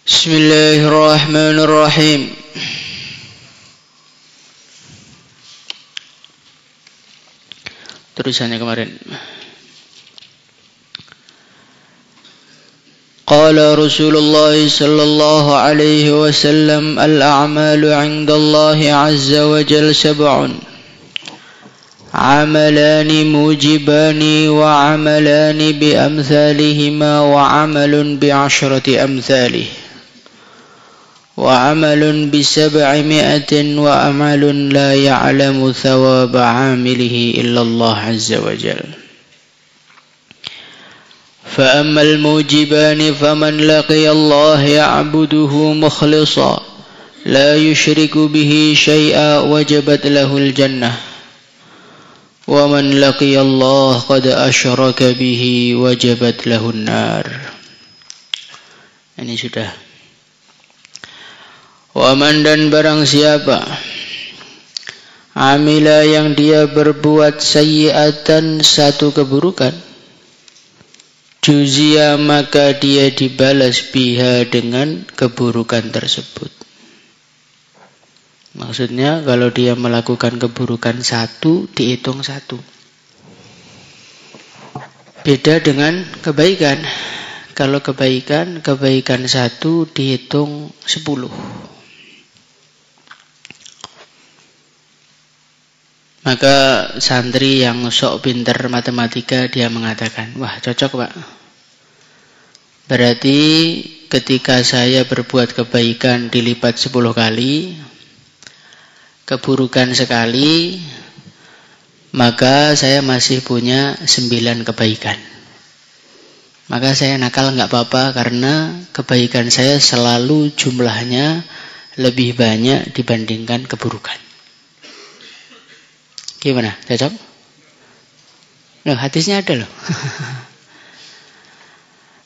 Bismillahirrahmanirrahim. Terusannya kemarin. Qala Rasulullah sallallahu alaihi wasallam al-a'malu 'inda Allah 'azza wa jalla sab'un. Amalani mujibani wa amalani bi amsalihima wa amalun bi 'ashrati amsalih. Wa amalun bi 700 wa amalun la ya'lamu thawaba 'amilihi illa Allah 'azza wa jalla. فأما الموجبان فمن لقي الله يعبده مخلصا لا يشرك به شيئا وجبت له الجنة ومن لقي الله قد أشرك به وجبت له النار. Ini sudah. Waman dan barang siapa amila yang dia berbuat sayyi'atan satu keburukan, juzia maka dia dibalas biha dengan keburukan tersebut. Maksudnya kalau dia melakukan keburukan satu, dihitung satu. Beda dengan kebaikan. Kalau kebaikan satu dihitung 10. Maka santri yang sok pinter matematika dia mengatakan, wah cocok pak. Berarti ketika saya berbuat kebaikan dilipat 10 kali, keburukan sekali, maka saya masih punya 9 kebaikan. Maka saya nakal nggak apa-apa karena kebaikan saya selalu jumlahnya lebih banyak dibandingkan keburukan. Gimana? Cocok? Loh, hadisnya ada loh.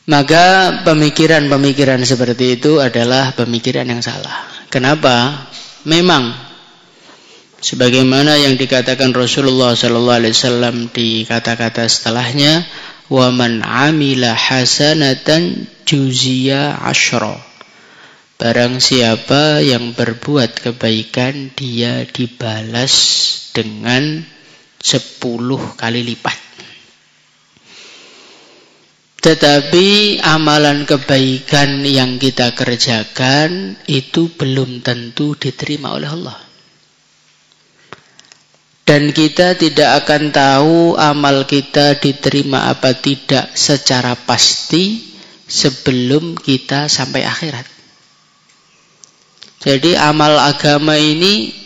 Maka pemikiran-pemikiran seperti itu adalah pemikiran yang salah. Kenapa? Memang sebagaimana yang dikatakan Rasulullah SAW di kata-kata setelahnya, wa man amila hasanatan juzia asyra. Barang siapa yang berbuat kebaikan, dia dibalas dengan 10 kali lipat. Tetapi amalan kebaikan yang kita kerjakan itu belum tentu diterima oleh Allah. Dan kita tidak akan tahu amal kita diterima apa tidak secara pasti sebelum kita sampai akhirat. Jadi amal agama ini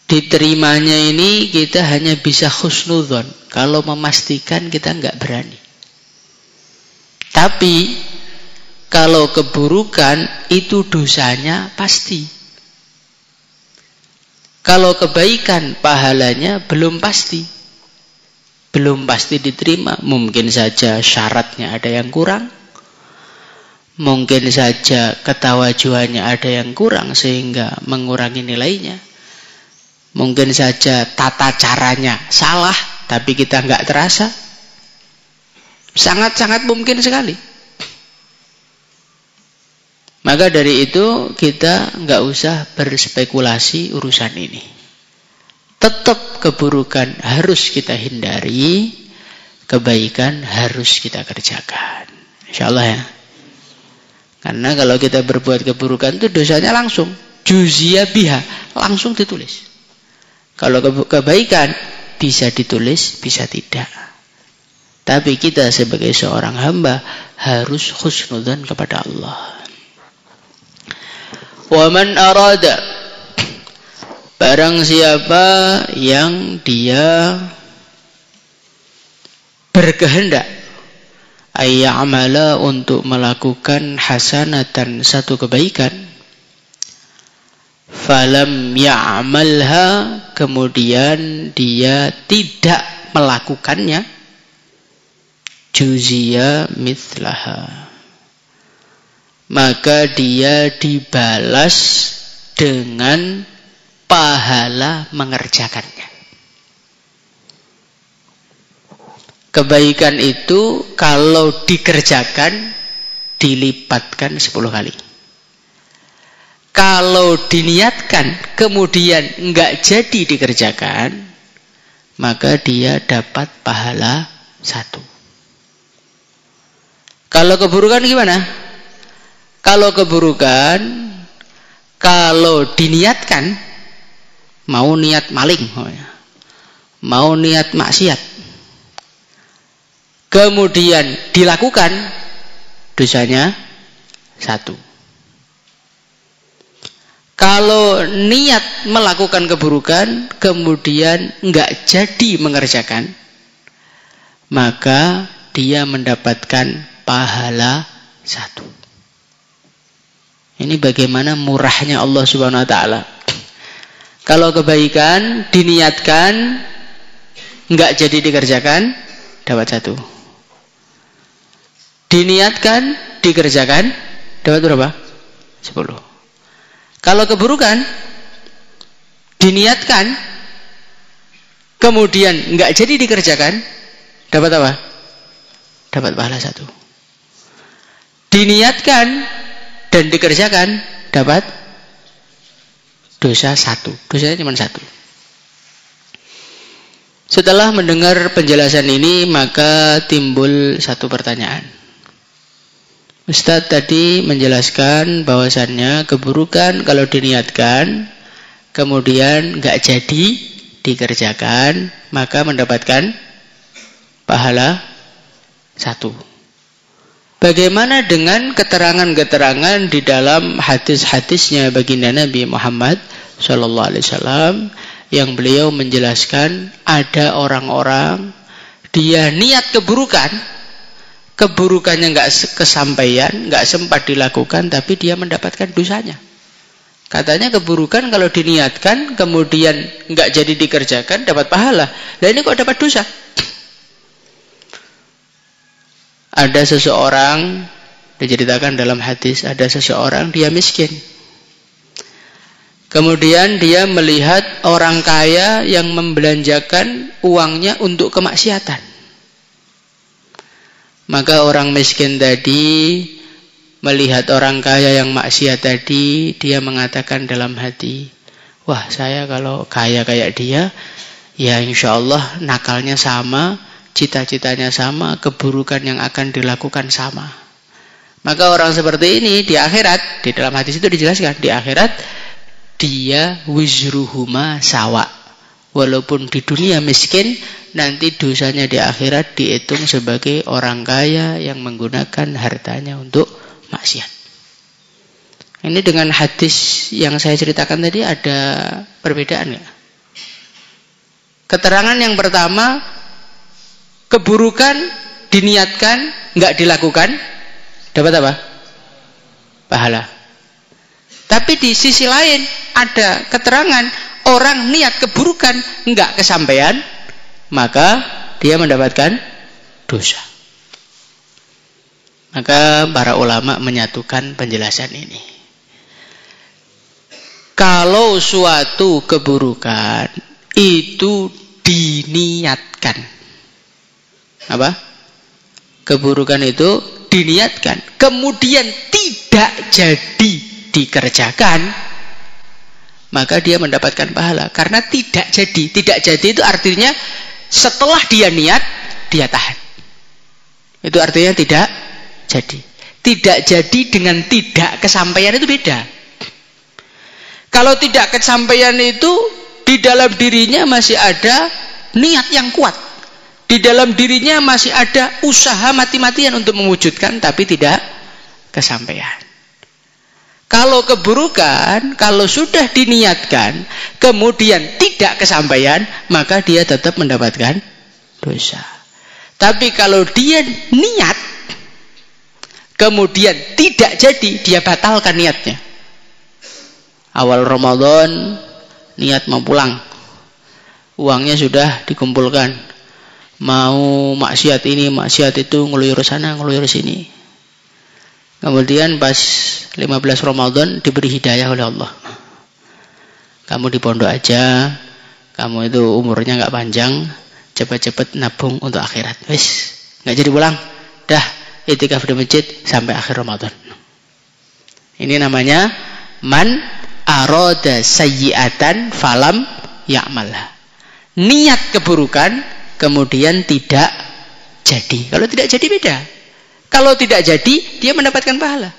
diterimanya ini kita hanya bisa husnudzon. Kalau memastikan kita nggak berani. Tapi kalau keburukan itu dosanya pasti. Kalau kebaikan pahalanya belum pasti. Belum pasti diterima. Mungkin saja syaratnya ada yang kurang. Mungkin saja ketawajuannya ada yang kurang sehingga mengurangi nilainya. Mungkin saja tata caranya salah tapi kita nggak terasa. Sangat-sangat mungkin sekali. Maka dari itu kita nggak usah berspekulasi urusan ini. Tetap keburukan harus kita hindari, kebaikan harus kita kerjakan. Insyaallah ya. Karena kalau kita berbuat keburukan itu dosanya langsung juzia biha, langsung ditulis. Kalau kebaikan bisa ditulis, bisa tidak. Tapi kita sebagai seorang hamba harus husnudzan kepada Allah. Wa man arada, barang siapa yang dia berkehendak ayya'amala untuk melakukan hasanatan satu kebaikan, falam ya'malha, kemudian dia tidak melakukannya, juzia mithlaha, maka dia dibalas dengan pahala mengerjakannya. Kebaikan itu kalau dikerjakan dilipatkan 10 kali. Kalau diniatkan kemudian enggak jadi dikerjakan, maka dia dapat pahala 1. Kalau keburukan gimana? Kalau keburukan, kalau diniatkan, mau niat maling, mau niat maksiat, kemudian dilakukan, dosanya 1. Kalau niat melakukan keburukan, kemudian enggak jadi mengerjakan, maka dia mendapatkan pahala 1. Ini bagaimana murahnya Allah Subhanahu wa taala. Kalau kebaikan diniatkan enggak jadi dikerjakan, dapat 1. Diniatkan dikerjakan, dapat berapa? 10. Kalau keburukan diniatkan kemudian enggak jadi dikerjakan, dapat apa? Dapat pahala 1. Diniatkan dan dikerjakan, dapat dosa 1. Dosanya cuma 1. Setelah mendengar penjelasan ini, maka timbul satu pertanyaan. Ustadz tadi menjelaskan bahwasannya keburukan kalau diniatkan kemudian nggak jadi dikerjakan, maka mendapatkan pahala 1. Bagaimana dengan keterangan-keterangan di dalam hadis-hadisnya baginda Nabi Muhammad SAW yang beliau menjelaskan ada orang-orang dia niat keburukan, keburukannya nggak kesampaian, nggak sempat dilakukan, tapi dia mendapatkan dosanya. Katanya keburukan kalau diniatkan kemudian nggak jadi dikerjakan dapat pahala. Nah ini kok dapat dosa? Ada seseorang diceritakan dalam hadis, ada seseorang dia miskin. Kemudian dia melihat orang kaya yang membelanjakan uangnya untuk kemaksiatan. Maka orang miskin tadi melihat orang kaya yang maksiat tadi, dia mengatakan dalam hati, wah saya kalau kaya kayak dia, ya insya Allah nakalnya sama, cita-citanya sama, keburukan yang akan dilakukan sama. Maka orang seperti ini di akhirat, di dalam hadis itu dijelaskan, di akhirat dia wizruhuma sawa. Walaupun di dunia miskin, nanti dosanya di akhirat dihitung sebagai orang kaya yang menggunakan hartanya untuk maksiat. Ini dengan hadis yang saya ceritakan tadi ada perbedaan nggak? Keterangan yang pertama, keburukan diniatkan nggak dilakukan, dapat apa? Pahala. Tapi di sisi lain ada keterangan orang niat keburukan enggak kesampaian, maka dia mendapatkan dosa. Maka para ulama menyatukan penjelasan ini. Kalau suatu keburukan itu diniatkan, apa? Keburukan itu diniatkan, kemudian tidak jadi dikerjakan, maka dia mendapatkan pahala. Karena tidak jadi. Tidak jadi itu artinya setelah dia niat, dia tahan. Itu artinya tidak jadi. Tidak jadi dengan tidak kesampaian itu beda. Kalau tidak kesampaian itu di dalam dirinya masih ada niat yang kuat. Di dalam dirinya masih ada usaha mati-matian untuk mewujudkan, tapi tidak kesampaian. Kalau keburukan, kalau sudah diniatkan, kemudian tidak kesampaian, maka dia tetap mendapatkan dosa. Tapi kalau dia niat, kemudian tidak jadi, dia batalkan niatnya. Awal Ramadan, niat mau pulang. Uangnya sudah dikumpulkan. Mau maksiat ini, maksiat itu, ngeluyur sana, ngeluyur sini. Kemudian pas 15 Ramadan diberi hidayah oleh Allah. Kamu di pondok aja, kamu itu umurnya nggak panjang, cepat-cepat nabung untuk akhirat. Wis, nggak jadi pulang. Dah itikaf di masjid sampai akhir Ramadan. Ini namanya man arada sayyi'atan falam ya'malha. Niat keburukan kemudian tidak jadi. Kalau tidak jadi beda. Kalau tidak jadi dia mendapatkan pahala.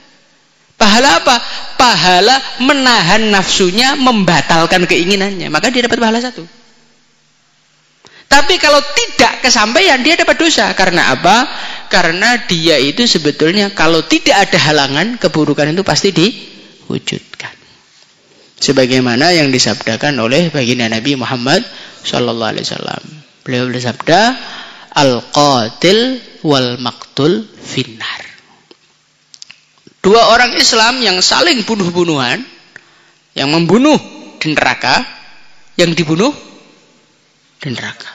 Pahala apa? Pahala menahan nafsunya, membatalkan keinginannya. Maka dia dapat pahala 1. Tapi kalau tidak kesampaian dia dapat dosa. Karena apa? Karena dia itu sebetulnya kalau tidak ada halangan, keburukan itu pasti diwujudkan. Sebagaimana yang disabdakan oleh baginda Nabi Muhammad sallallahu alaihi wasallam. Beliau bersabda, al-qatil wal maqtul finnar. 2 orang Islam yang saling bunuh-bunuhan, yang membunuh di neraka, yang dibunuh di neraka.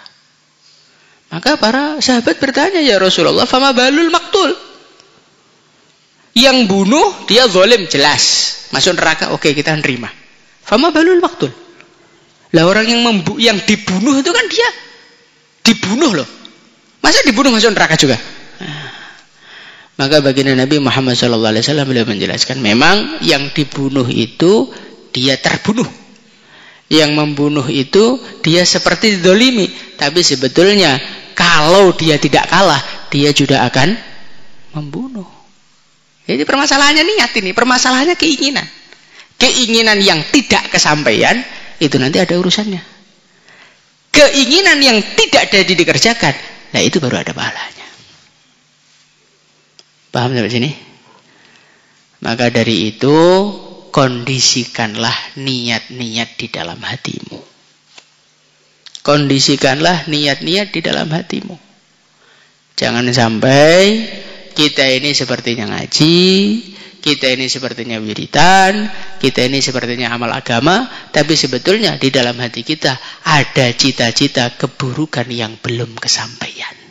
Maka para sahabat bertanya, ya Rasulullah, fama balul maktul? Yang bunuh dia zalim jelas, masuk neraka, oke kita nerima. Fama balul maktul? Lah orang yang dibunuh itu kan dia dibunuh loh. Masa dibunuh masuk neraka juga? Maka baginda Nabi Muhammad SAW beliau menjelaskan, memang yang dibunuh itu dia terbunuh. Yang membunuh itu dia seperti dzalimi, tapi sebetulnya kalau dia tidak kalah, dia juga akan membunuh. Jadi permasalahannya niat ini, permasalahannya keinginan. Keinginan yang tidak kesampaian itu nanti ada urusannya. Keinginan yang tidak jadi dikerjakan, nah itu baru ada pahalanya. Paham sampai sini? Maka dari itu kondisikanlah niat-niat di dalam hatimu. Kondisikanlah niat-niat di dalam hatimu. Jangan sampai kita ini sepertinya ngaji, kita ini sepertinya wiridan, kita ini sepertinya amal agama, tapi sebetulnya di dalam hati kita ada cita-cita keburukan yang belum kesampaian.